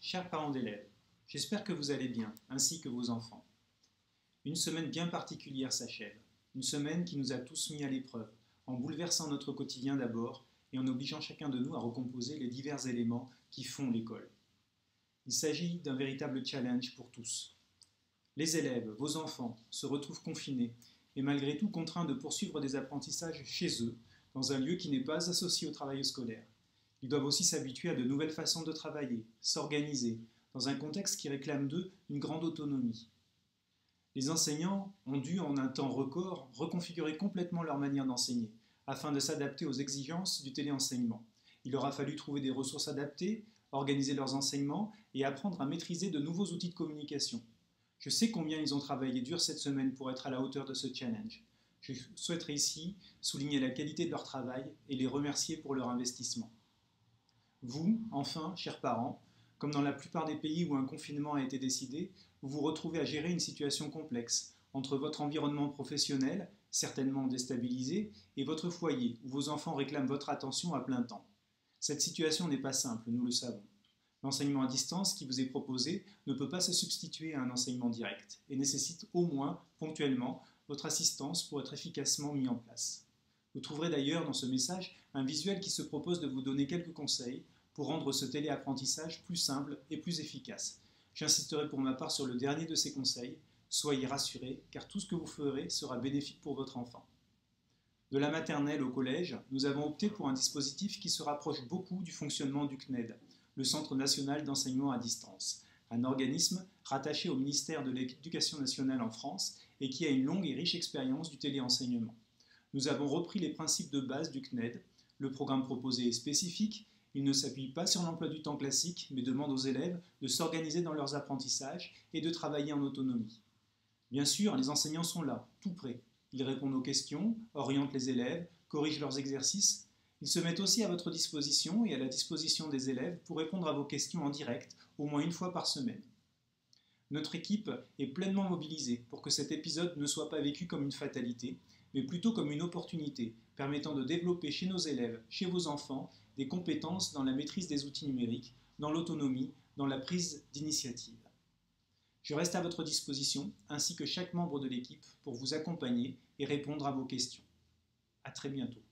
Chers parents d'élèves, j'espère que vous allez bien, ainsi que vos enfants. Une semaine bien particulière s'achève, une semaine qui nous a tous mis à l'épreuve, en bouleversant notre quotidien d'abord et en obligeant chacun de nous à recomposer les divers éléments qui font l'école. Il s'agit d'un véritable challenge pour tous. Les élèves, vos enfants, se retrouvent confinés et malgré tout contraints de poursuivre des apprentissages chez eux, dans un lieu qui n'est pas associé au travail scolaire. Ils doivent aussi s'habituer à de nouvelles façons de travailler, s'organiser, dans un contexte qui réclame d'eux une grande autonomie. Les enseignants ont dû, en un temps record, reconfigurer complètement leur manière d'enseigner, afin de s'adapter aux exigences du téléenseignement. Il leur a fallu trouver des ressources adaptées, organiser leurs enseignements et apprendre à maîtriser de nouveaux outils de communication. Je sais combien ils ont travaillé dur cette semaine pour être à la hauteur de ce challenge. Je souhaiterais ici souligner la qualité de leur travail et les remercier pour leur investissement. Vous, enfin, chers parents, comme dans la plupart des pays où un confinement a été décidé, vous vous retrouvez à gérer une situation complexe entre votre environnement professionnel, certainement déstabilisé, et votre foyer, où vos enfants réclament votre attention à plein temps. Cette situation n'est pas simple, nous le savons. L'enseignement à distance qui vous est proposé ne peut pas se substituer à un enseignement direct et nécessite au moins, ponctuellement, votre assistance pour être efficacement mis en place. Vous trouverez d'ailleurs dans ce message un visuel qui se propose de vous donner quelques conseils pour rendre ce téléapprentissage plus simple et plus efficace. J'insisterai pour ma part sur le dernier de ces conseils. Soyez rassurés, car tout ce que vous ferez sera bénéfique pour votre enfant. De la maternelle au collège, nous avons opté pour un dispositif qui se rapproche beaucoup du fonctionnement du CNED, le Centre national d'enseignement à distance, un organisme rattaché au ministère de l'Éducation nationale en France et qui a une longue et riche expérience du téléenseignement. Nous avons repris les principes de base du CNED. Le programme proposé est spécifique. Il ne s'appuie pas sur l'emploi du temps classique, mais demande aux élèves de s'organiser dans leurs apprentissages et de travailler en autonomie. Bien sûr, les enseignants sont là, tout prêts. Ils répondent aux questions, orientent les élèves, corrigent leurs exercices. Ils se mettent aussi à votre disposition et à la disposition des élèves pour répondre à vos questions en direct, au moins une fois par semaine. Notre équipe est pleinement mobilisée pour que cet épisode ne soit pas vécu comme une fatalité, mais plutôt comme une opportunité permettant de développer chez nos élèves, chez vos enfants, des compétences dans la maîtrise des outils numériques, dans l'autonomie, dans la prise d'initiative. Je reste à votre disposition, ainsi que chaque membre de l'équipe, pour vous accompagner et répondre à vos questions. À très bientôt.